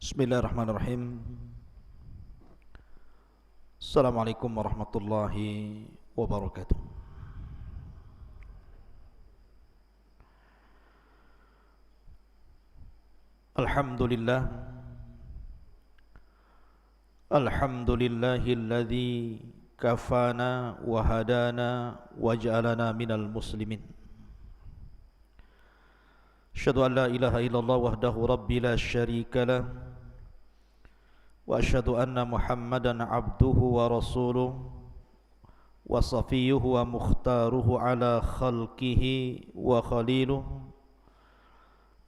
Bismillahirrahmanirrahim. Assalamualaikum warahmatullahi wabarakatuh. Alhamdulillah. Alhamdulillahilladzi kafana wa hadana wa ja'alana minal muslimin. Asyhadu an la ilaha illallah wahdahu rabbi la syarika lah. Wa asyhadu anna Muhammadan abduhu wa rasuluh wa safiyuhu wa mukhtaruhu ala khalqihi wa khaliluh.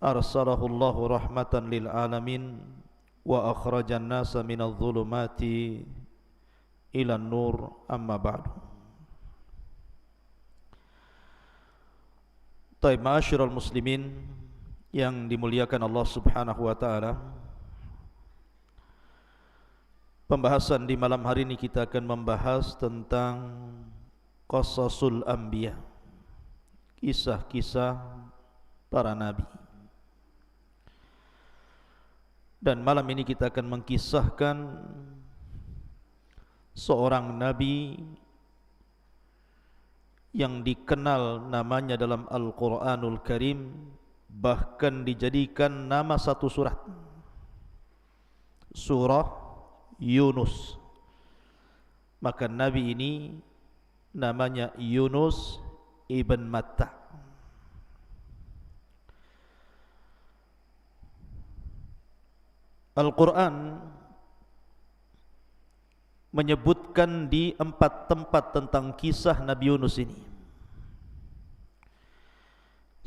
Arsalahu Allahu rahmatan lil alamin wa akhrajan nasa minadh dhulumati ila nur, amma ba'du. Taib, ma'asyiral muslimin yang dimuliakan Allah Subhanahu wa taala. Pembahasan di malam hari ini kita akan membahas tentang qasasul anbiya, kisah-kisah para nabi. Dan malam ini kita akan mengkisahkan seorang nabi yang dikenal namanya dalam Al-Quranul Karim, bahkan dijadikan nama satu surat, surah Yunus. Maka nabi ini namanya Yunus ibn Matta. Al-Quran menyebutkan di 4 tempat tentang kisah Nabi Yunus ini.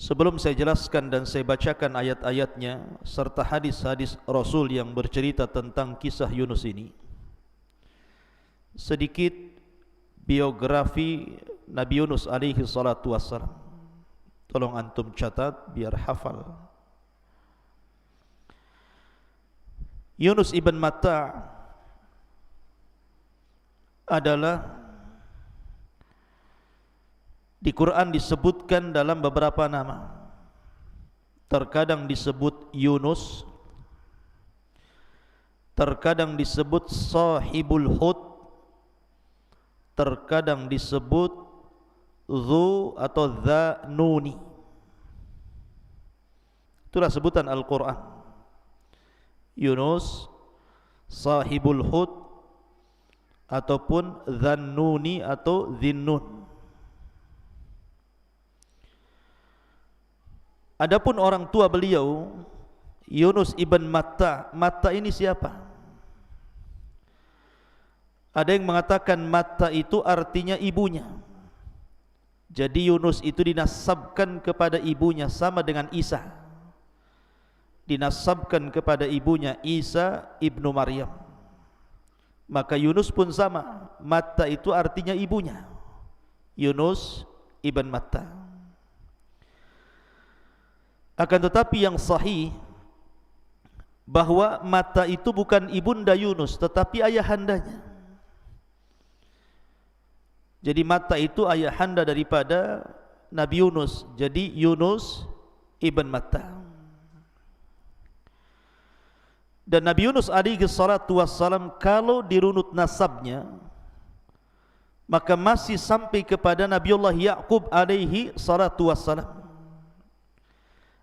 Sebelum saya jelaskan dan saya bacakan ayat-ayatnya serta hadis-hadis Rasul yang bercerita tentang kisah Yunus ini, sedikit biografi Nabi Yunus alaihi salatu wassalam. Tolong antum catat biar hafal. Yunus ibn Matta adalah di Quran disebutkan dalam beberapa nama. Terkadang disebut Yunus, terkadang disebut Sahibul Hud, terkadang disebut Dhu atau Dhanuni. Itulah sebutan Al-Quran. Yunus, Sahibul Hud, ataupun Dhannuni atau Dhinnun. Adapun orang tua beliau Yunus ibn Matta. Matta ini siapa? Ada yang mengatakan Matta itu artinya ibunya. Jadi Yunus itu dinasabkan kepada ibunya, sama dengan Isa. Dinasabkan kepada ibunya Isa ibnu Maryam. Maka Yunus pun sama. Matta itu artinya ibunya, Yunus ibn Matta. Akan tetapi yang sahih bahwa Matta itu bukan ibunda Yunus, tetapi ayahandanya. Jadi Matta itu ayahanda daripada Nabi Yunus. Jadi Yunus ibn Matta. Dan Nabi Yunus alaihi salatu wassalam kalau dirunut nasabnya, maka masih sampai kepada Nabiullah Ya'qub alaihi salatu wassalam.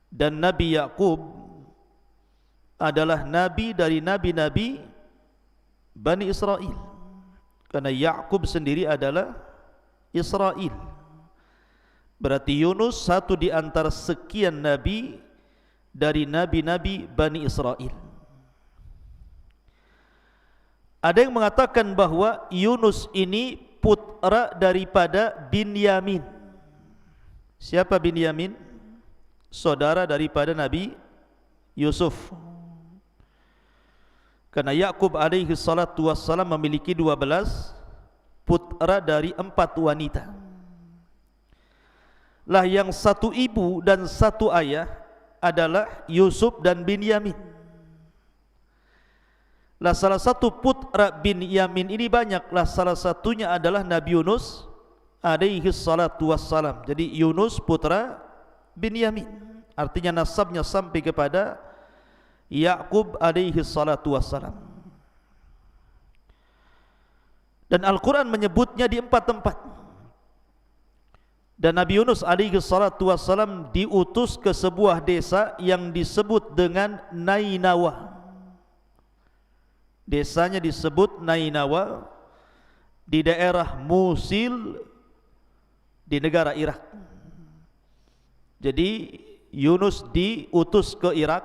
Dan Nabi Ya'qub adalah nabi dari nabi-nabi Bani Israel. Karena Ya'qub sendiri adalah Israel. Berarti Yunus satu di antara sekian nabi dari nabi-nabi Bani Israel. Ada yang mengatakan bahwa Yunus ini putra daripada Binyamin. Siapa Binyamin? Saudara daripada Nabi Yusuf. Karena Ya'qub alaihi salatu wassalam memiliki 12 putra dari 4 wanita. Lah yang satu ibu dan satu ayah adalah Yusuf dan Binyamin. Lah salah satu putra Binyamin ini banyaklah, salah satunya adalah Nabi Yunus alaihi salatu wassalam. Jadi Yunus putra Binyamin, artinya nasabnya sampai kepada Yaqub alaihi salatu wassalam. Dan Al-Quran menyebutnya di 4 tempat. Dan Nabi Yunus alaihi salatu wassalam diutus ke sebuah desa yang disebut dengan Nainawa. Desanya disebut Nainawa di daerah Musil di negara Irak. Jadi Yunus diutus ke Irak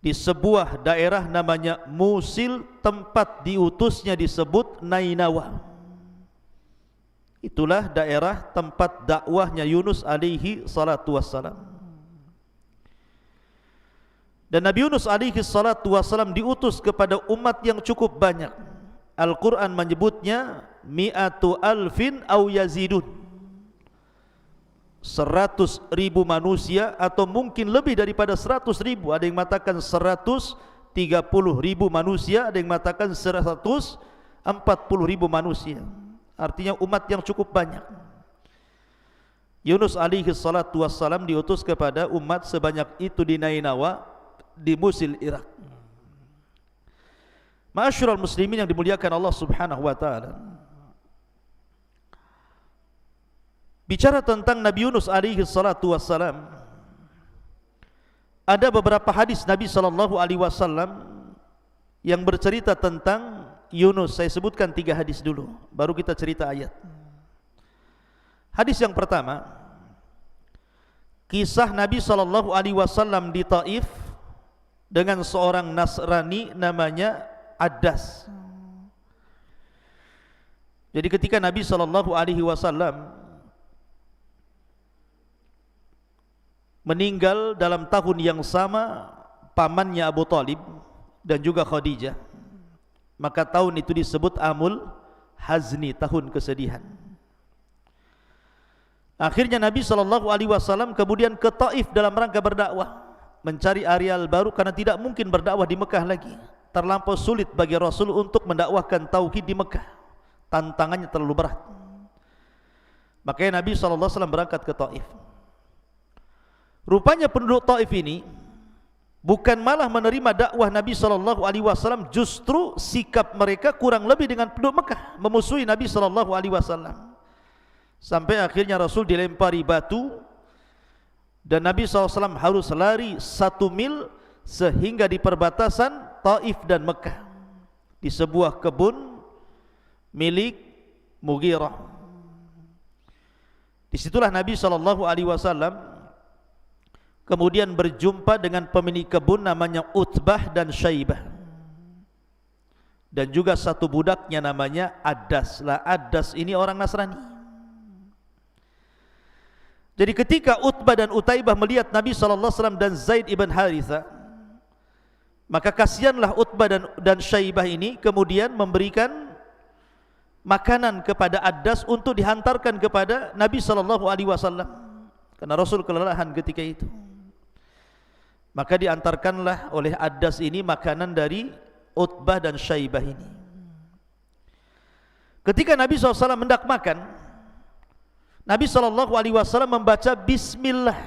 di sebuah daerah namanya Musil, tempat diutusnya disebut Nainawa. Itulah daerah tempat dakwahnya Yunus alaihi salatu wassalam. Dan Nabi Yunus alaihi salatu wassalam diutus kepada umat yang cukup banyak. Al-Quran menyebutnya mi'atu alfin au yazidun, 100.000 manusia atau mungkin lebih daripada 100.000. Ada yang mengatakan 130.000 manusia, ada yang mengatakan 140.000 manusia. Artinya umat yang cukup banyak. Yunus alaihi salatu wassalam diutus kepada umat sebanyak itu di Nainawa, di Musil, Irak. Ma'asyiral muslimin yang dimuliakan Allah Subhanahu wa taala. Bicara tentang Nabi Yunus alaihi salatu wassalam, ada beberapa hadis Nabi sallallahu alaihi wasallam yang bercerita tentang Yunus. Saya sebutkan 3 hadis dulu, baru kita cerita ayat. Hadis yang pertama, kisah Nabi sallallahu alaihi wasallam di Taif dengan seorang Nasrani namanya Adas. Jadi ketika Nabi sallallahu alaihi wasallam meninggal dalam tahun yang sama pamannya Abu Talib dan juga Khadijah, maka tahun itu disebut Amul Hazni, tahun kesedihan. Akhirnya Nabi sallallahu alaihi wasallam kemudian ke Taif dalam rangka berdakwah, mencari areal baru karena tidak mungkin berdakwah di Mekah lagi. Terlampau sulit bagi Rasul untuk mendakwahkan tauhid di Mekah. Tantangannya terlalu berat. Makanya Nabi sallallahu alaihi wasallam berangkat ke Taif. Rupanya penduduk Taif ini bukan malah menerima dakwah Nabi sallallahu alaihi wasallam, justru sikap mereka kurang lebih dengan penduduk Mekah, memusuhi Nabi sallallahu alaihi wasallam. Sampai akhirnya Rasul dilempari batu dan Nabi SAW harus lari 1 mil sehingga di perbatasan Taif dan Mekah, di sebuah kebun milik Mughirah. Disitulah Nabi SAW kemudian berjumpa dengan pemilik kebun namanya Utbah dan Syaibah, dan juga satu budaknya namanya Adas. Lah Adas ini orang Nasrani. Jadi ketika Utbah dan Utaibah melihat Nabi SAW dan Zaid ibn Haritha, maka kasihanlah Utbah dan Syaibah ini, kemudian memberikan makanan kepada Adas untuk dihantarkan kepada Nabi SAW, karena Rasul kelelahan ketika itu. Maka diantarkanlah oleh Adas ini makanan dari Utbah dan Syaibah ini. Ketika Nabi SAW hendak makan, Nabi SAW membaca Bismillah.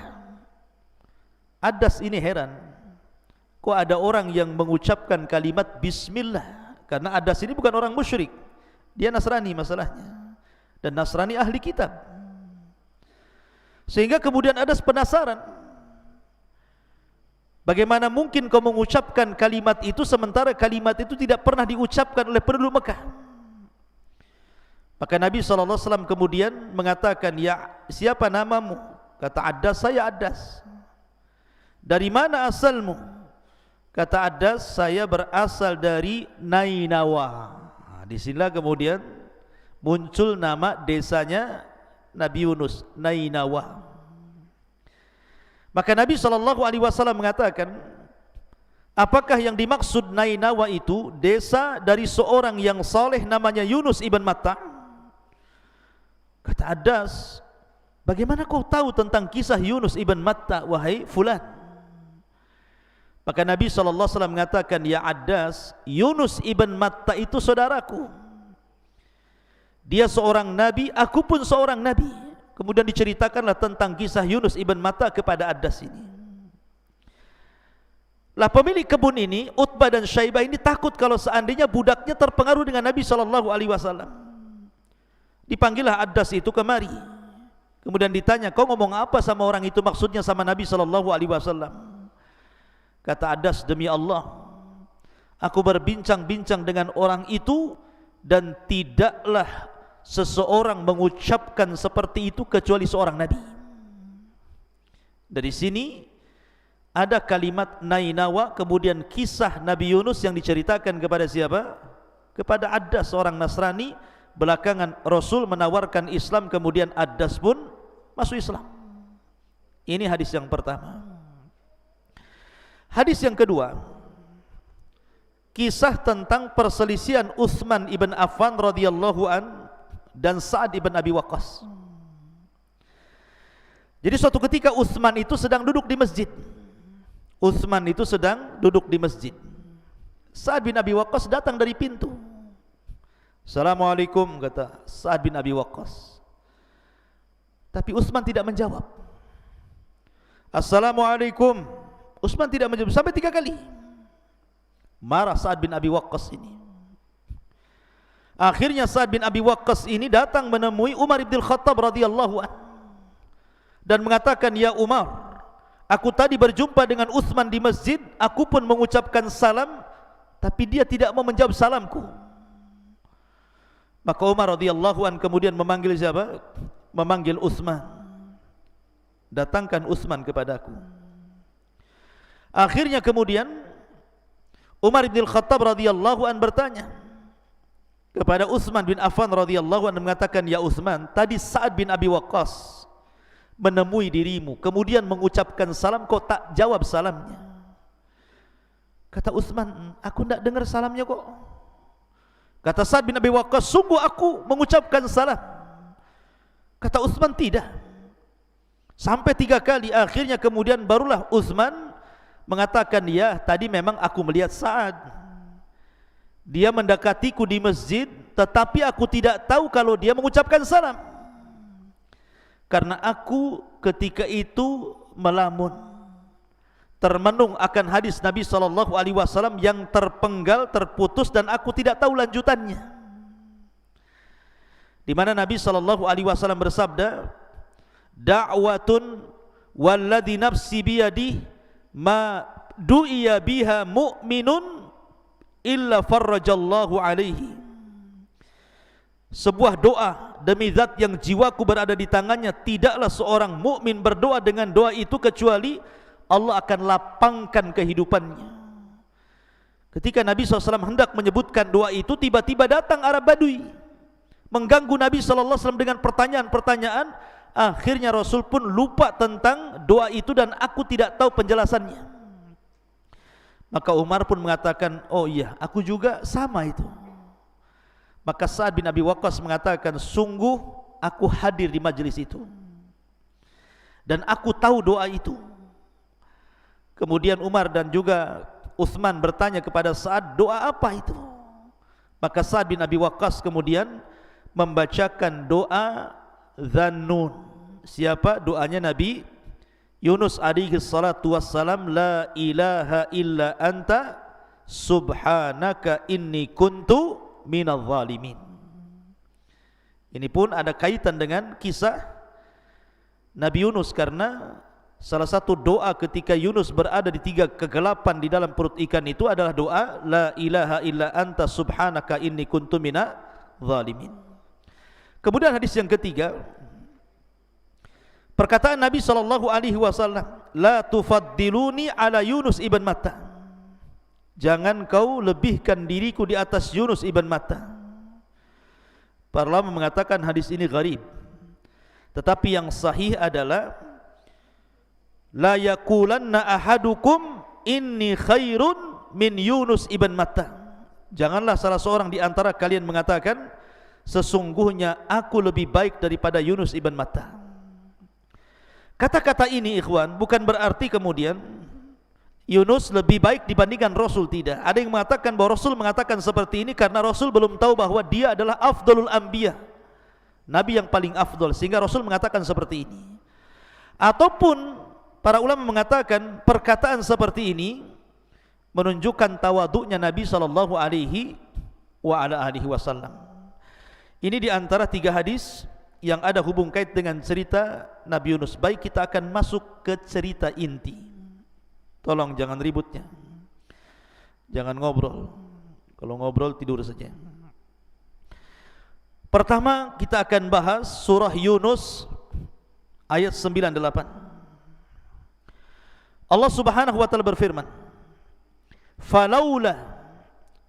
Adas ini heran, kok ada orang yang mengucapkan kalimat Bismillah? Karena Adas ini bukan orang musyrik, dia Nasrani masalahnya, dan Nasrani ahli kitab. Sehingga kemudian Adas penasaran, bagaimana mungkin kau mengucapkan kalimat itu sementara kalimat itu tidak pernah diucapkan oleh penduduk Mekah? Maka Nabi SAW kemudian mengatakan, ya, siapa namamu? Kata Adas, saya Adas. Dari mana asalmu? Kata Adas, saya berasal dari Nainawa. Disinilah kemudian muncul nama desanya Nabi Yunus, Nainawa. Maka Nabi SAW mengatakan, apakah yang dimaksud Nainawa itu desa dari seorang yang saleh namanya Yunus ibn Matta? Kata Adas, bagaimana kau tahu tentang kisah Yunus ibn Matta, wahai fulan? Maka Nabi SAW mengatakan, ya Adas, Yunus ibn Matta itu saudaraku. Dia seorang nabi, aku pun seorang nabi. Kemudian diceritakanlah tentang kisah Yunus ibn Matta kepada Adas ini. Lah pemilik kebun ini, Utbah dan Syaibah ini takut kalau seandainya budaknya terpengaruh dengan Nabi SAW. Dipanggillah Addas itu kemari. Kemudian ditanya, kau ngomong apa sama orang itu, maksudnya sama Nabi SAW? Kata Addas, demi Allah, aku berbincang-bincang dengan orang itu dan tidaklah seseorang mengucapkan seperti itu kecuali seorang Nabi. Dari sini ada kalimat Nainawa, kemudian kisah Nabi Yunus yang diceritakan kepada siapa? Kepada Addas, seorang Nasrani. Belakangan Rasul menawarkan Islam, kemudian Addas pun masuk Islam. Ini hadis yang pertama. Hadis yang kedua, kisah tentang perselisihan Utsman ibn Affan radhiyallahu an dan Sa'ad ibn Abi Waqqas. Jadi suatu ketika Utsman itu sedang duduk di masjid. Utsman itu sedang duduk di masjid. Sa'ad bin Abi Waqqas datang dari pintu. Assalamualaikum, kata Sa'ad bin Abi Waqqas. Tapi Utsman tidak menjawab. Assalamualaikum. Utsman tidak menjawab sampai 3 kali. Marah Sa'ad bin Abi Waqqas ini. Akhirnya Sa'ad bin Abi Waqqas ini datang menemui Umar ibn Khattab radhiyallahu anhu dan mengatakan, ya Umar, aku tadi berjumpa dengan Utsman di masjid, aku pun mengucapkan salam, tapi dia tidak mau menjawab salamku. Maka Umar radhiyallahu an kemudian memanggil siapa? Memanggil Utsman. Datangkan Utsman kepadaku. Akhirnya kemudian Umar bin Khattab radhiyallahu an bertanya kepada Utsman bin Affan radhiyallahu an, mengatakan, ya Utsman, tadi Sa'ad bin Abi Waqqas menemui dirimu, kemudian mengucapkan salam, kau tak jawab salamnya. Kata Utsman, aku tidak dengar salamnya kok. Kata Sa'ad bin Abi Waqqas, sungguh aku mengucapkan salam. Kata Utsman, tidak. Sampai 3 kali. Akhirnya kemudian barulah Utsman mengatakan, ya tadi memang aku melihat Sa'ad, dia mendekatiku di masjid, tetapi aku tidak tahu kalau dia mengucapkan salam, karena aku ketika itu melamun, termenung akan hadis Nabi SAW yang terpenggal, terputus, dan aku tidak tahu lanjutannya, di mana Nabi SAW bersabda, da'watun walladhi nafsi biyadih ma du'iya biha mu'minun illa farrajallahu alaihi. Sebuah doa demi zat yang jiwaku berada di tangannya, tidaklah seorang mukmin berdoa dengan doa itu kecuali Allah akan lapangkan kehidupannya. Ketika Nabi SAW hendak menyebutkan doa itu, tiba-tiba datang Arab Badui mengganggu Nabi SAW dengan pertanyaan-pertanyaan. Akhirnya Rasul pun lupa tentang doa itu dan aku tidak tahu penjelasannya. Maka Umar pun mengatakan, oh iya, aku juga sama itu. Maka Sa'ad bin Abi Waqqas mengatakan, sungguh aku hadir di majelis itu dan aku tahu doa itu. Kemudian Umar dan juga Utsman bertanya kepada Sa'ad, doa apa itu? Maka Sa'ad bin Abi Waqqas kemudian membacakan doa Dzannun. Siapa? Doanya Nabi Yunus alaihi salatu wassalam, la ilaha illa anta subhanaka inni kuntu minadh zalimin. Ini pun ada kaitan dengan kisah Nabi Yunus, karena salah satu doa ketika Yunus berada di 3 kegelapan di dalam perut ikan itu adalah doa la ilaha illa anta subhanaka inni kuntu minadh zalimin. Kemudian hadis yang ketiga, perkataan Nabi SAW, la tufaddiluni ala Yunus ibn Matta, jangan kau lebihkan diriku di atas Yunus ibn Matta. Para ulama mengatakan hadis ini gharib, tetapi yang sahih adalah la yaqulanna ahadukum inni khairun min Yunus ibn Matta, janganlah salah seorang di antara kalian mengatakan sesungguhnya aku lebih baik daripada Yunus ibn Matta. Kata-kata ini ikhwan bukan berarti kemudian Yunus lebih baik dibandingkan Rasul, tidak. Ada yang mengatakan bahwa Rasul mengatakan seperti ini karena Rasul belum tahu bahwa dia adalah afdalul anbiya, Nabi yang paling afdal, sehingga Rasul mengatakan seperti ini. Ataupun para ulama mengatakan perkataan seperti ini menunjukkan tawaduknya Nabi sallallahu alaihi wasallam. Ini di antara 3 hadis yang ada hubung kait dengan cerita Nabi Yunus. Baik, kita akan masuk ke cerita inti. Tolong jangan ributnya, jangan ngobrol. Kalau ngobrol tidur saja. Pertama kita akan bahas surah Yunus ayat 98. Allah Subhanahu wa taala berfirman, "Falaula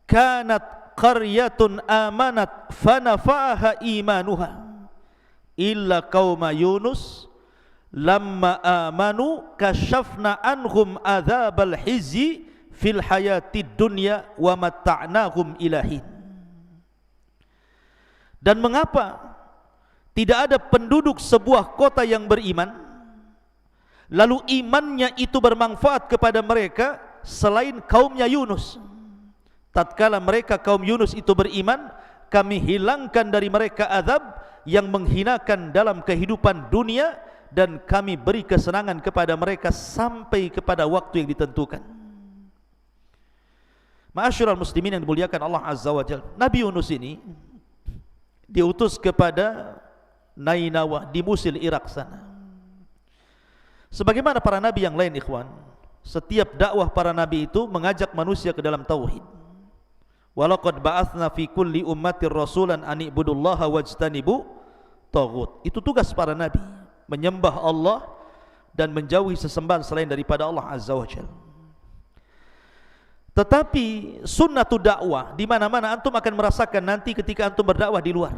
kanat qaryatun amanat fanafa'aha imanuha illa qauma Yunus lamma amanu kashafna anhum adzabal hizyi fil hayatid dunya wa matta'nahum ilahin." Dan mengapa tidak ada penduduk sebuah kota yang beriman lalu imannya itu bermanfaat kepada mereka selain kaumnya Yunus? Tatkala mereka kaum Yunus itu beriman, kami hilangkan dari mereka azab yang menghinakan dalam kehidupan dunia, dan kami beri kesenangan kepada mereka sampai kepada waktu yang ditentukan. Ma'asyiral muslimin yang dimuliakan Allah Azza wa Jalla, Nabi Yunus ini diutus kepada Nainawa di Musil, Irak sana. Sebagaimana para nabi yang lain, ikhwan, setiap dakwah para nabi itu mengajak manusia ke dalam tauhid. Walaqad ba'atsna fi kulli ummatir rasulan an ibudullaha wajtanibu taghut. Itu tugas para nabi, menyembah Allah dan menjauhi sesembahan selain daripada Allah Azza wa Jalla. Tetapi sunnatul dakwah di mana-mana antum akan merasakan nanti ketika antum berdakwah di luar.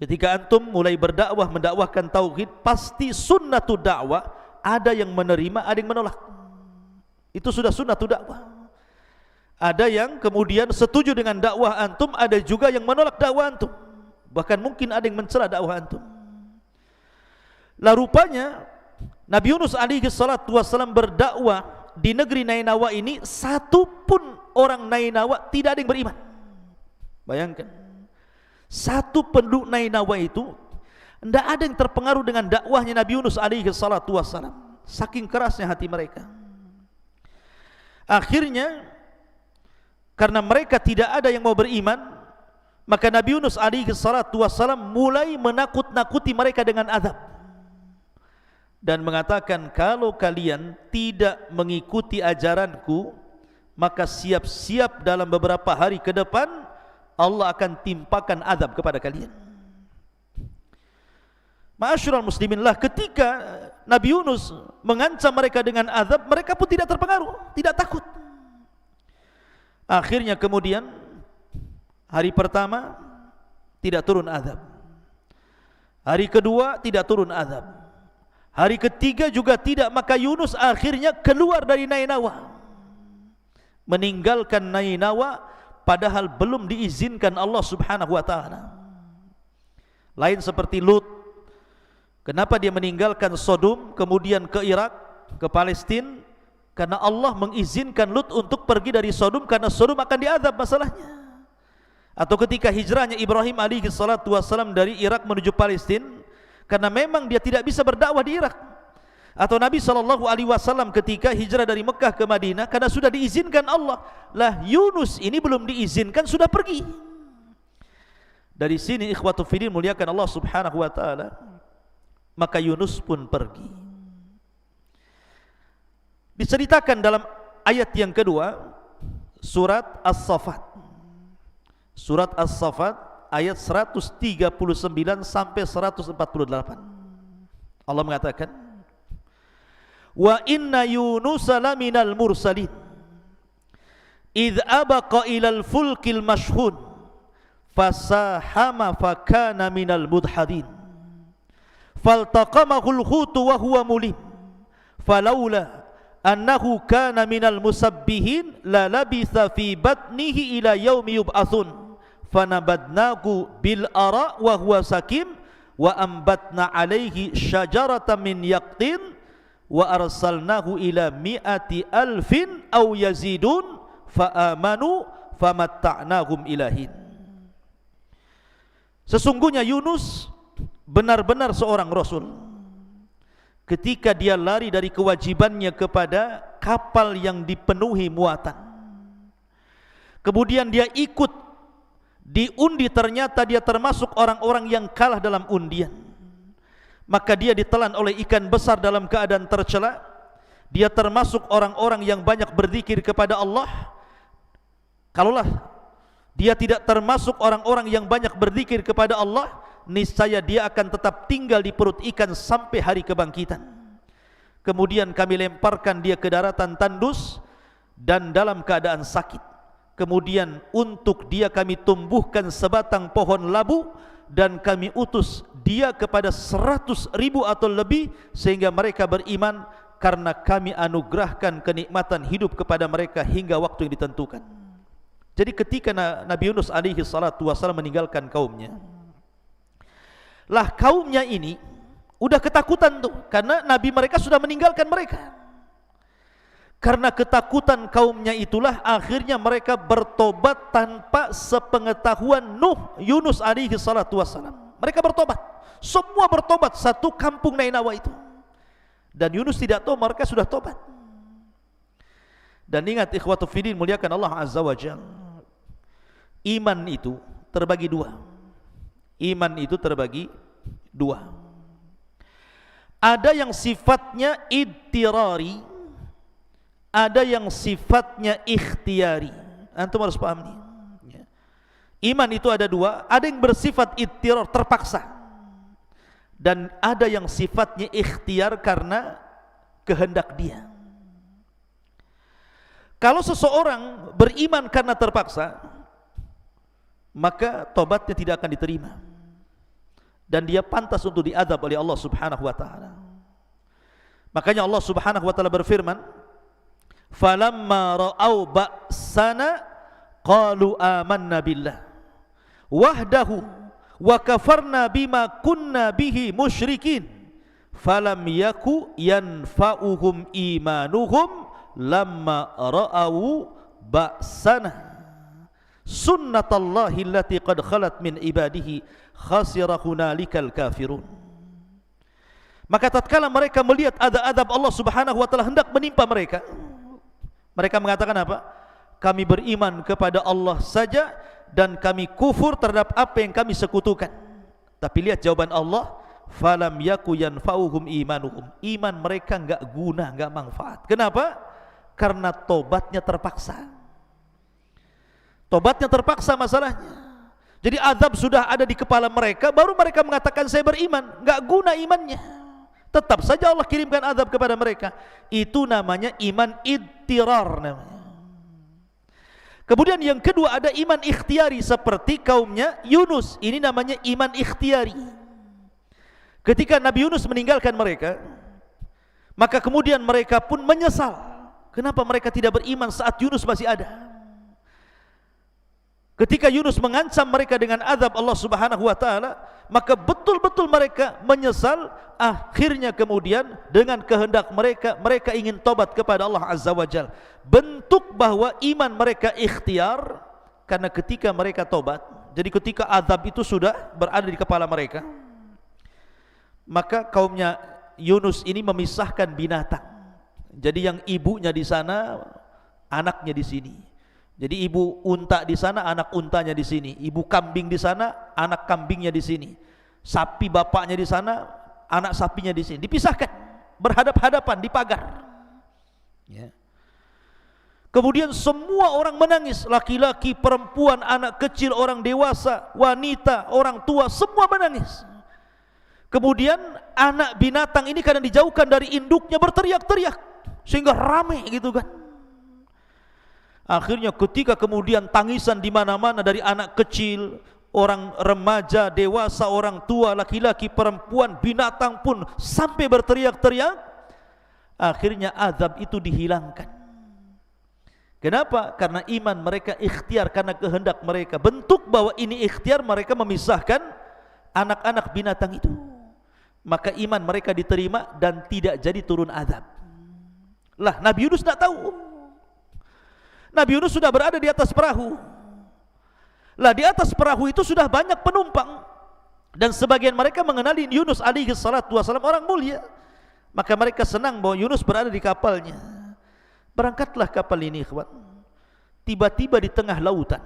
Ketika antum mulai berdakwah mendakwahkan tauhid, pasti sunnatul dakwah ada yang menerima, ada yang menolak. Itu sudah sunnatul dakwah. Ada yang kemudian setuju dengan dakwah antum, ada juga yang menolak dakwah antum. Bahkan mungkin ada yang mencela dakwah antum. Lah rupanya Nabi Yunus alaihi salatu wasallam berdakwah di negeri Nainawa ini, satu pun orang Nainawa tidak ada yang beriman. Bayangkan, satu penduduk Nainawa itu tidak ada yang terpengaruh dengan dakwahnya Nabi Yunus alaihi salatu wasallam. Saking kerasnya hati mereka. Akhirnya karena mereka tidak ada yang mau beriman, maka Nabi Yunus alaihi salatu wasallam mulai menakut-nakuti mereka dengan azab dan mengatakan, kalau kalian tidak mengikuti ajaranku, maka siap-siap dalam beberapa hari ke depan Allah akan timpakan azab kepada kalian. Ma'asyiral muslimin, lah ketika Nabi Yunus mengancam mereka dengan azab, mereka pun tidak terpengaruh, tidak takut. Akhirnya kemudian hari pertama tidak turun azab, hari kedua tidak turun azab, hari ketiga juga tidak. Maka Yunus akhirnya keluar dari Nainawa, meninggalkan Nainawa padahal belum diizinkan Allah Subhanahu wa taala. Lain seperti Lut, kenapa dia meninggalkan Sodom kemudian ke Irak, ke Palestina? Karena Allah mengizinkan Lut untuk pergi dari Sodom, karena Sodom akan diazab masalahnya. Atau ketika hijrahnya Ibrahim alaihi salatu wasallam dari Irak menuju Palestina, karena memang dia tidak bisa berdakwah di Irak. Atau Nabi SAW ketika hijrah dari Mekah ke Madinah, karena sudah diizinkan Allah. Lah Yunus ini belum diizinkan, sudah pergi. Dari sini ikhwatu fiddin muliakan Allah Subhanahu wa taala, maka Yunus pun pergi. Diceritakan dalam ayat yang kedua surat As-Saffat. Surat As-Saffat ayat 139 sampai 148. Allah mengatakan, "Wa inna Yunusa laminal mursalin idh abaqa ilal fulkil mashhun fasahama fakana minal mudhadin faltaqamahul hutu wa huwa mulim falaula annahu kana minal musabbihin la labitha fi batnihi ila yaumi yub'atsun fanabadnahu bil ara wa huwa sakim wa ambatna alaihi syajaratan min yaqtin wa arsalnahu ila mi'ati alfin aw yazidun fa amanu famatta'nahum ilahin." Sesungguhnya Yunus benar-benar seorang rasul. Ketika dia lari dari kewajibannya kepada kapal yang dipenuhi muatan. Kemudian dia ikut diundi, ternyata dia termasuk orang-orang yang kalah dalam undian. Maka dia ditelan oleh ikan besar dalam keadaan tercela. Dia termasuk orang-orang yang banyak berzikir kepada Allah. Kalaulah dia tidak termasuk orang-orang yang banyak berzikir kepada Allah, niscaya dia akan tetap tinggal di perut ikan sampai hari kebangkitan. Kemudian kami lemparkan dia ke daratan tandus dan dalam keadaan sakit. Kemudian untuk dia kami tumbuhkan sebatang pohon labu dan kami utus dia kepada 100.000 atau lebih, sehingga mereka beriman karena kami anugerahkan kenikmatan hidup kepada mereka hingga waktu yang ditentukan. Jadi ketika Nabi Yunus alaihi salatu wasallam meninggalkan kaumnya, lah kaumnya ini udah ketakutan tuh, karena Nabi mereka sudah meninggalkan mereka. Karena ketakutan kaumnya itulah akhirnya mereka bertobat tanpa sepengetahuan Yunus alaihi salatu wasallam. Mereka bertobat, semua bertobat, satu kampung Nainawa itu. Dan Yunus tidak tahu mereka sudah tobat. Dan ingat ikhwatu fiddin, muliakan Allah azza wa jalla, iman itu terbagi dua. Iman itu terbagi dua. Ada yang sifatnya idtirari, ada yang sifatnya ikhtiari. Antum harus paham nih. Iman itu ada dua, ada yang bersifat idtirar, terpaksa, dan ada yang sifatnya ikhtiar karena kehendak dia. Kalau seseorang beriman karena terpaksa, maka tobatnya tidak akan diterima dan dia pantas untuk diazab oleh Allah Subhanahu wa taala. Makanya Allah Subhanahu wa taala berfirman, "Falamma ra'au ba'sana qalu amanna billah wahdahu wa kafarna bima kunna bihi musyrikin falam yaku yanfa'uhum imanuhum lamma ra'au ba'sana sunnatallahi allati qad khalat min ibadihi khasira hunalikal kafirun." Maka tatkala mereka melihat azab Allah Subhanahu wa taala hendak menimpa mereka, mereka mengatakan apa? Kami beriman kepada Allah saja dan kami kufur terhadap apa yang kami sekutukan. Tapi lihat jawaban Allah, falam yaku yanfa'uhum imanuhum. Iman mereka enggak guna, enggak manfaat. Kenapa? Karena tobatnya terpaksa. Tobatnya terpaksa masalahnya. Jadi azab sudah ada di kepala mereka, baru mereka mengatakan saya beriman. Enggak guna imannya. Tetap saja Allah kirimkan azab kepada mereka. Itu namanya iman idtirar namanya. Kemudian yang kedua ada iman ikhtiari seperti kaumnya Yunus. Ini namanya iman ikhtiari. Ketika Nabi Yunus meninggalkan mereka, maka kemudian mereka pun menyesal. Kenapa mereka tidak beriman saat Yunus masih ada? Ketika Yunus mengancam mereka dengan azab Allah Subhanahu wa taala, maka betul-betul mereka menyesal. Akhirnya kemudian dengan kehendak mereka, mereka ingin tobat kepada Allah Azza wa Jalla. Bentuk bahwa iman mereka ikhtiar, karena ketika mereka tobat, jadi ketika azab itu sudah berada di kepala mereka, maka kaumnya Yunus ini memisahkan binatang. Jadi yang ibunya di sana, anaknya di sini. Jadi ibu unta di sana, anak untanya di sini. Ibu kambing di sana, anak kambingnya di sini. Sapi bapaknya di sana, anak sapinya di sini. Dipisahkan, berhadap-hadapan di pagar. Ya. Kemudian semua orang menangis, laki-laki, perempuan, anak kecil, orang dewasa, wanita, orang tua, semua menangis. Kemudian anak binatang ini kadang dijauhkan dari induknya, berteriak-teriak sehingga ramai gitu kan. Akhirnya ketika kemudian tangisan di mana-mana dari anak kecil, orang remaja, dewasa, orang tua, laki-laki, perempuan, binatang pun sampai berteriak-teriak, akhirnya azab itu dihilangkan. Kenapa? Karena iman mereka ikhtiar, karena kehendak mereka. Bentuk bahwa ini ikhtiar, mereka memisahkan anak-anak binatang itu. Maka iman mereka diterima dan tidak jadi turun azab. Lah Nabi Yunus tidak tahu. Nabi Yunus sudah berada di atas perahu. Lah di atas perahu itu sudah banyak penumpang, dan sebagian mereka mengenali Yunus alaihi salatu wasallam orang mulia. Maka mereka senang bahwa Yunus berada di kapalnya. Berangkatlah kapal ini, ikhwan. Tiba-tiba di tengah lautan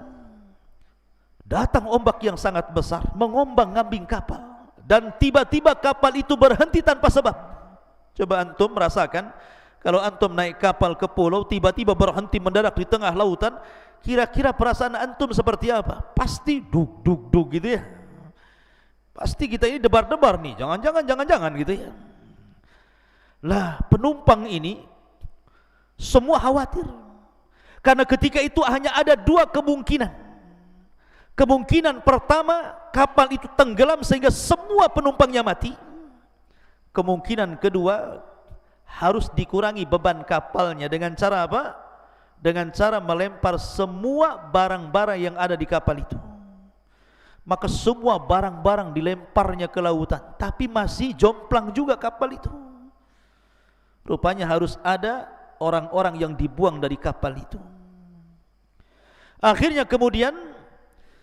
datang ombak yang sangat besar, mengombang-ambing kapal. Dan tiba-tiba kapal itu berhenti tanpa sebab. Coba antum merasakan, kalau antum naik kapal ke pulau, tiba-tiba berhenti mendadak di tengah lautan, kira-kira perasaan antum seperti apa? Pasti dug gitu ya. Pasti kita ini debar-debar nih, jangan-jangan gitu ya. Lah, penumpang ini semua khawatir. Karena ketika itu hanya ada dua kemungkinan. Kemungkinan pertama, kapal itu tenggelam sehingga semua penumpangnya mati. Kemungkinan kedua, harus dikurangi beban kapalnya dengan cara apa? Dengan cara melempar semua barang-barang yang ada di kapal itu. Maka semua barang-barang dilemparnya ke lautan, tapi masih jomplang juga kapal itu. Rupanya harus ada orang-orang yang dibuang dari kapal itu. Akhirnya kemudian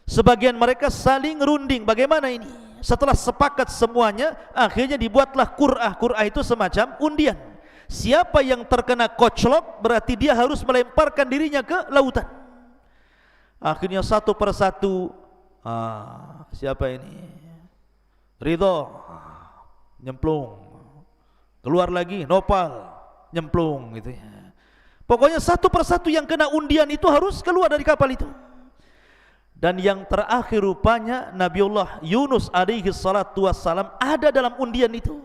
sebagian mereka saling runding, bagaimana ini? Setelah sepakat semuanya, akhirnya dibuatlah qur'ah. Qur'ah itu semacam undian. Siapa yang terkena koclok, berarti dia harus melemparkan dirinya ke lautan. Akhirnya satu persatu, siapa ini? Ridho, nyemplung. Keluar lagi, Nopal, nyemplung gitu ya. Pokoknya satu persatu yang kena undian itu harus keluar dari kapal itu. Dan yang terakhir rupanya Nabiullah Yunus alaihi salatu wassalam ada dalam undian itu.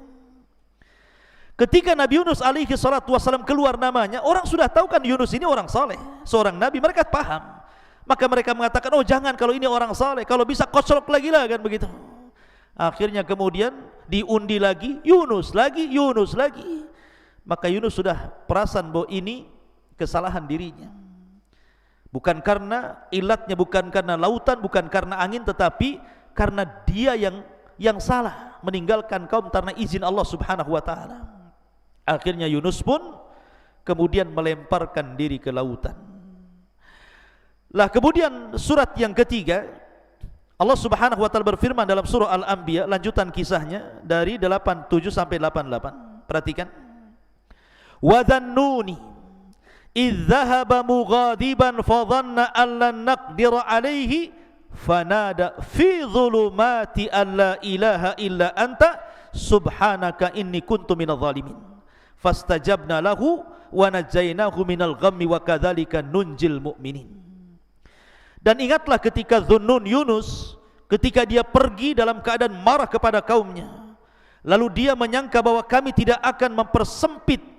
Ketika Nabi Yunus alaihi salatu wassalam keluar namanya, orang sudah tahu kan Yunus ini orang saleh, seorang nabi, mereka paham. Maka mereka mengatakan, oh jangan, kalau ini orang saleh, kalau bisa kocok lagi lah, kan begitu. Akhirnya kemudian diundi lagi, Yunus lagi, Yunus lagi. Maka Yunus sudah perasan bahwa ini kesalahan dirinya. Bukan karena ilatnya, bukan karena lautan, bukan karena angin, tetapi karena dia yang salah, meninggalkan kaum karena izin Allah Subhanahu wa taala. Akhirnya Yunus pun kemudian melemparkan diri ke lautan. Lah kemudian surat yang ketiga, Allah Subhanahu wa taala berfirman dalam surah Al-Anbiya, lanjutan kisahnya dari 87 sampai 88. Perhatikan. Wa dhannuni إذ ذهب مغاضبا فظن أن لن نقدر عليه فنادى في ظلمات أن لا إله إلا أنت سبحانك إني كنت من الظالمين فاستجبنا له ونجيناه من الغم وكذلك ننجي المؤمنين. Dan ingatlah ketika Dhunnun Yunus, ketika dia pergi dalam keadaan marah kepada kaumnya, lalu dia menyangka bahwa kami tidak akan mempersempit.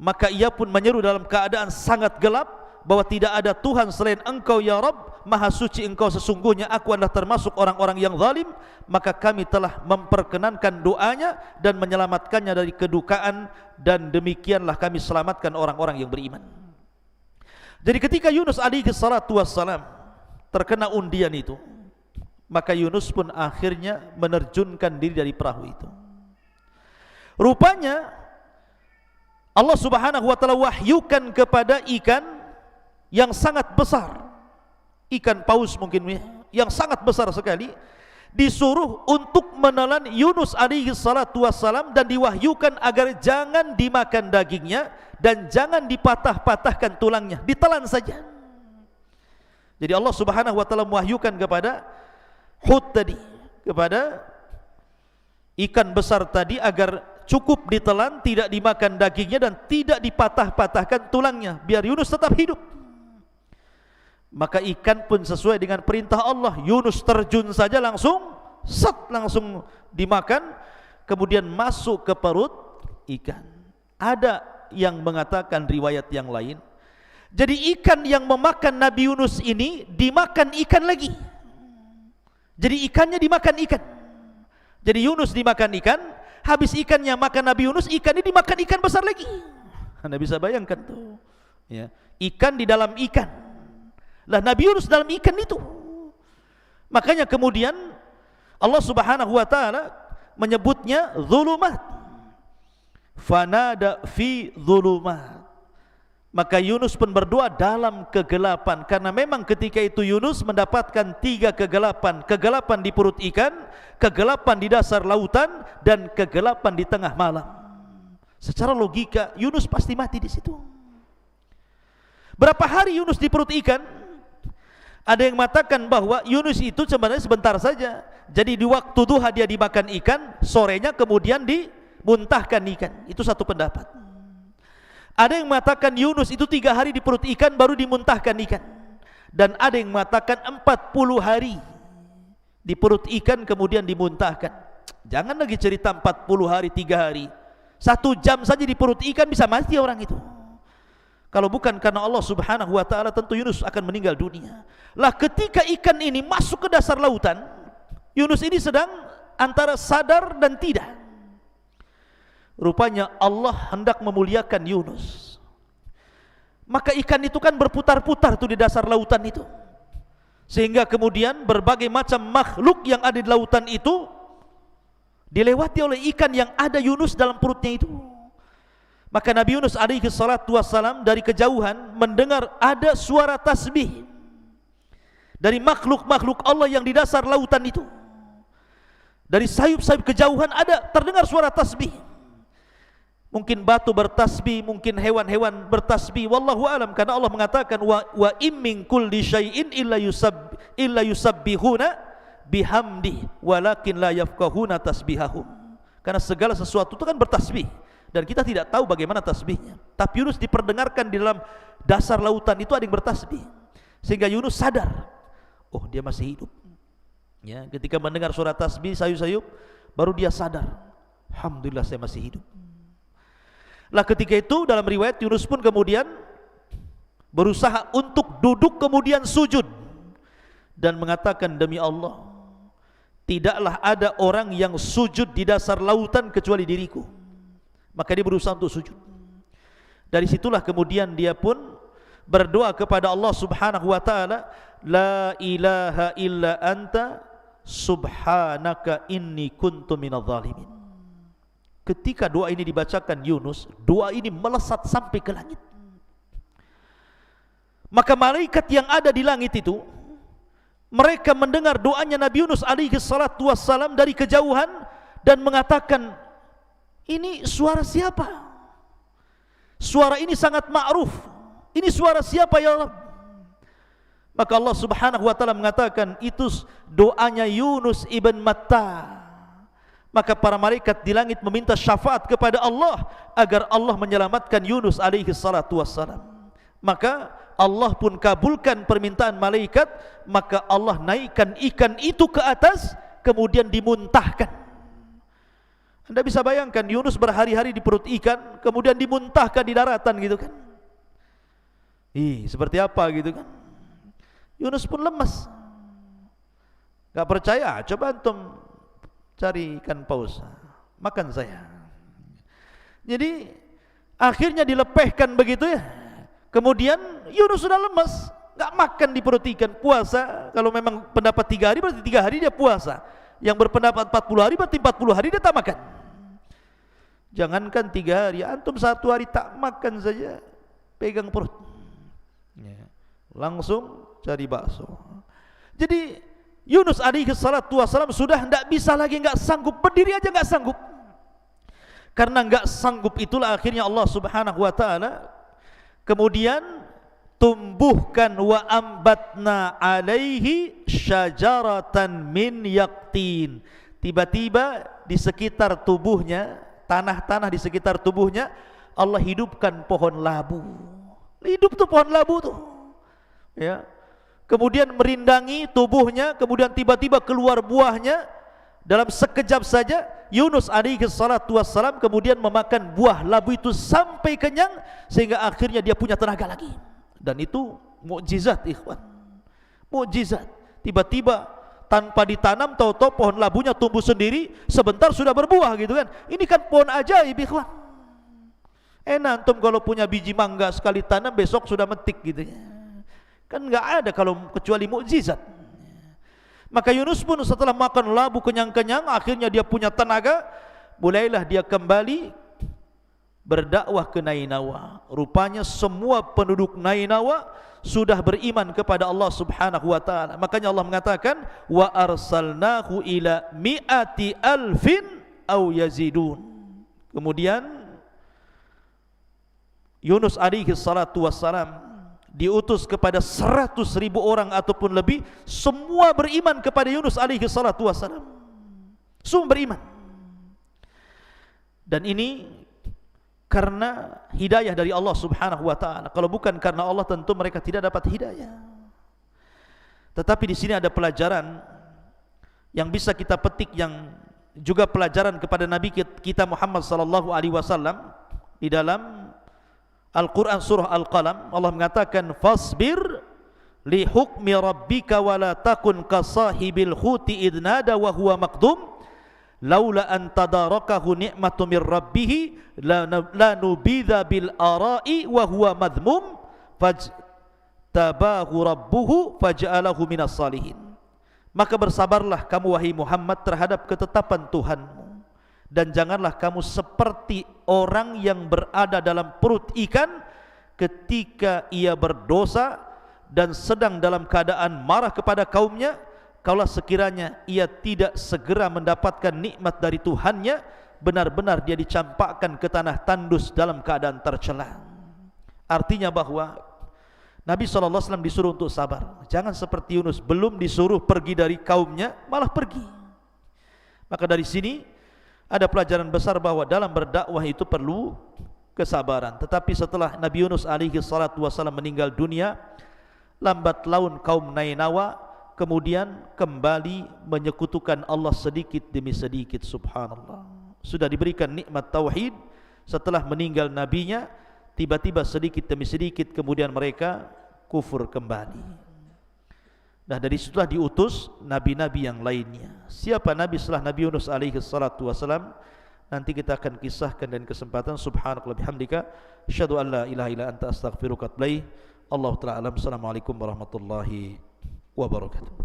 Maka ia pun menyeru dalam keadaan sangat gelap bahwa tidak ada Tuhan selain Engkau ya Rabb, Maha suci Engkau, sesungguhnya aku adalah termasuk orang-orang yang zalim. Maka kami telah memperkenankan doanya dan menyelamatkannya dari kedukaan, dan demikianlah kami selamatkan orang-orang yang beriman. Jadi ketika Yunus alaihi salatu wassalam terkena undian itu, maka Yunus pun akhirnya menerjunkan diri dari perahu itu. Rupanya Allah Subhanahu wa taala wahyukan kepada ikan yang sangat besar, ikan paus mungkin yang sangat besar sekali, disuruh untuk menelan Yunus alaihi salatu wassalam, dan diwahyukan agar jangan dimakan dagingnya dan jangan dipatah-patahkan tulangnya, ditelan saja. Jadi Allah Subhanahu wa taala mewahyukan kepada Hud tadi, kepada ikan besar tadi, agar cukup ditelan, tidak dimakan dagingnya dan tidak dipatah-patahkan tulangnya, biar Yunus tetap hidup. Maka ikan pun sesuai dengan perintah Allah, Yunus terjun saja langsung langsung dimakan, kemudian masuk ke perut ikan. Ada yang mengatakan riwayat yang lain, jadi ikan yang memakan Nabi Yunus ini dimakan ikan lagi. Jadi ikannya dimakan ikan. Jadi Yunus dimakan ikan, habis ikannya makan Nabi Yunus, ikannya dimakan ikan besar lagi. Anda bisa bayangkan tuh, ya, ikan di dalam ikan. Lah Nabi Yunus dalam ikan itu. Makanya kemudian Allah Subhanahu wa taala menyebutnya zulumat. Fanada fi zulumat. Maka Yunus pun berdoa dalam kegelapan, karena memang ketika itu Yunus mendapatkan 3 kegelapan. Kegelapan di perut ikan, kegelapan di dasar lautan, dan kegelapan di tengah malam. Secara logika Yunus pasti mati di situ. Berapa hari Yunus di perut ikan? Ada yang mengatakan bahwa Yunus itu sebenarnya sebentar saja. Jadi di waktu duha dia dimakan ikan, sorenya kemudian dimuntahkan ikan. Itu satu pendapat. Ada yang mengatakan Yunus itu 3 hari di perut ikan baru dimuntahkan ikan. Dan ada yang mengatakan 40 hari di perut ikan kemudian dimuntahkan. Jangan lagi cerita 40 hari, 3 hari. 1 jam saja di perut ikan bisa mati orang itu. Kalau bukan karena Allah Subhanahu wa ta'ala, tentu Yunus akan meninggal dunia. Lah ketika ikan ini masuk ke dasar lautan, Yunus ini sedang antara sadar dan tidak. Rupanya Allah hendak memuliakan Yunus. Maka ikan itu kan berputar-putar tuh di dasar lautan itu. Sehingga kemudian berbagai macam makhluk yang ada di lautan itu dilewati oleh ikan yang ada Yunus dalam perutnya itu. Maka Nabi Yunus alaihi salatu wassalam dari kejauhan mendengar ada suara tasbih dari makhluk-makhluk Allah yang di dasar lautan itu. Dari sayup-sayup kejauhan ada terdengar suara tasbih. Mungkin batu bertasbih, mungkin hewan-hewan bertasbih, wallahu alam, karena Allah mengatakan wa im min kulli syai'in illa yusabbihuna bihamdi walakin la yafqahuna tasbihahum. Karena segala sesuatu itu kan bertasbih dan kita tidak tahu bagaimana tasbihnya. Tapi Yunus diperdengarkan di dalam dasar lautan itu ada yang bertasbih, sehingga Yunus sadar, oh dia masih hidup. Ya, ketika mendengar suara tasbih sayup-sayup, baru dia sadar, alhamdulillah saya masih hidup. Lah ketika itu dalam riwayat Yunus pun kemudian berusaha untuk duduk kemudian sujud dan mengatakan, demi Allah, tidaklah ada orang yang sujud di dasar lautan kecuali diriku. Maka dia berusaha untuk sujud. Dari situlah kemudian dia pun berdoa kepada Allah Subhanahu wa ta'ala, la ilaha illa anta subhanaka inni kuntu minadh dhalimin. Ketika doa ini dibacakan Yunus, doa ini melesat sampai ke langit. Maka malaikat yang ada di langit itu, mereka mendengar doanya Nabi Yunus alaihi salatu wassalam dari kejauhan dan mengatakan, ini suara siapa? Suara ini sangat ma'ruf. Ini suara siapa ya Allah? Maka Allah Subhanahu wa ta'ala mengatakan, itu doanya Yunus ibn Matta. Maka para malaikat di langit meminta syafaat kepada Allah agar Allah menyelamatkan Yunus alaihi salatu wassalam. Maka Allah pun kabulkan permintaan malaikat. Maka Allah naikkan ikan itu ke atas, kemudian dimuntahkan. Anda bisa bayangkan Yunus berhari-hari di perut ikan, kemudian dimuntahkan di daratan gitu kan. Seperti apa gitu kan. Yunus pun lemas. Gak percaya, coba antum cari ikan paus, makan saya. Jadi akhirnya dilepehkan begitu ya. Kemudian Yunus sudah lemas, gak makan di perut ikan, puasa. Kalau memang pendapat 3 hari berarti 3 hari dia puasa. Yang berpendapat 40 hari berarti 40 hari dia tak makan. Jangankan 3 hari, antum 1 hari tak makan saja, pegang perut ya, langsung cari bakso. Jadi Yunus alaihi salatu wassalam sudah tidak bisa lagi, enggak sanggup, berdiri aja enggak sanggup. Karena enggak sanggup itulah akhirnya Allah Subhanahu wa ta'ala kemudian tumbuhkan wa ambatna alaihi syajaratan min yaqtin. Tiba-tiba di sekitar tubuhnya, tanah-tanah di sekitar tubuhnya, Allah hidupkan pohon labu. Hidup tuh pohon labu tuh ya. Kemudian merindangi tubuhnya, kemudian tiba-tiba keluar buahnya. Dalam sekejap saja Yunus alaihi salatu wassalam kemudian memakan buah labu itu sampai kenyang, sehingga akhirnya dia punya tenaga lagi. Dan itu mukjizat ikhwan, mukjizat. Tiba-tiba tanpa ditanam, tahu-tahu pohon labunya tumbuh sendiri, sebentar sudah berbuah gitu kan. Ini kan pohon ajaib ikhwan. Enak antum kalau punya biji mangga sekali tanam besok sudah metik gitu ya. Kan enggak ada kalau kecuali mukjizat. Maka Yunus pun setelah makan labu kenyang-kenyang, akhirnya dia punya tenaga, mulailah dia kembali berdakwah ke Nainawa. Rupanya semua penduduk Nainawa sudah beriman kepada Allah Subhanahu wa ta'ala. Makanya Allah mengatakan, wa arsalnahu ila mi'ati alfin aw yazidun. Kemudian Yunus alaihi salatu wassalam diutus kepada 100.000 orang ataupun lebih, semua beriman kepada Yunus alaihi salatu wassalam. Semua beriman. Dan ini karena hidayah dari Allah subhanahu wa ta'ala. Kalau bukan karena Allah, tentu mereka tidak dapat hidayah. Tetapi di sini ada pelajaran yang bisa kita petik, yang juga pelajaran kepada Nabi kita Muhammad sallallahu alaihi wasallam. Di dalam Al-Quran surah Al-Qalam, Allah mengatakan, fasbir li hukmi rabbika wa la takun kasahibil khuti idnada wa huwa maqdum laula an tadarakahu ni'matu min rabbih la nubidha bil ara'i wa huwa madhmum fajtabahu rabbuhu faj'alahu minas salihin. Maka bersabarlah kamu wahai Muhammad terhadap ketetapan Tuhanmu, dan janganlah kamu seperti orang yang berada dalam perut ikan ketika ia berdosa dan sedang dalam keadaan marah kepada kaumnya. Kalau sekiranya ia tidak segera mendapatkan nikmat dari Tuhannya, benar-benar dia dicampakkan ke tanah tandus dalam keadaan tercela. Artinya bahwa Nabi SAW disuruh untuk sabar. Jangan seperti Yunus, belum disuruh pergi dari kaumnya malah pergi. Maka dari sini ada pelajaran besar bahwa dalam berdakwah itu perlu kesabaran. Tetapi setelah Nabi Yunus alaihi salatu wasallam meninggal dunia, lambat laun kaum Nainawa kemudian kembali menyekutukan Allah sedikit demi sedikit. Subhanallah, sudah diberikan nikmat tauhid, setelah meninggal nabinya, tiba-tiba sedikit demi sedikit kemudian mereka kufur kembali. Nah, dari situlah diutus nabi-nabi yang lainnya. Siapa nabi setelah Nabi Yunus alaihi salatu wasalam? Nanti kita akan kisahkan dan kesempatan. Subhanakallah bihamdika, asyhadu an la ilaha illa anta astaghfiruka wa atubu ilaik. Allahu ta'ala alam. Assalamualaikum warahmatullahi wabarakatuh.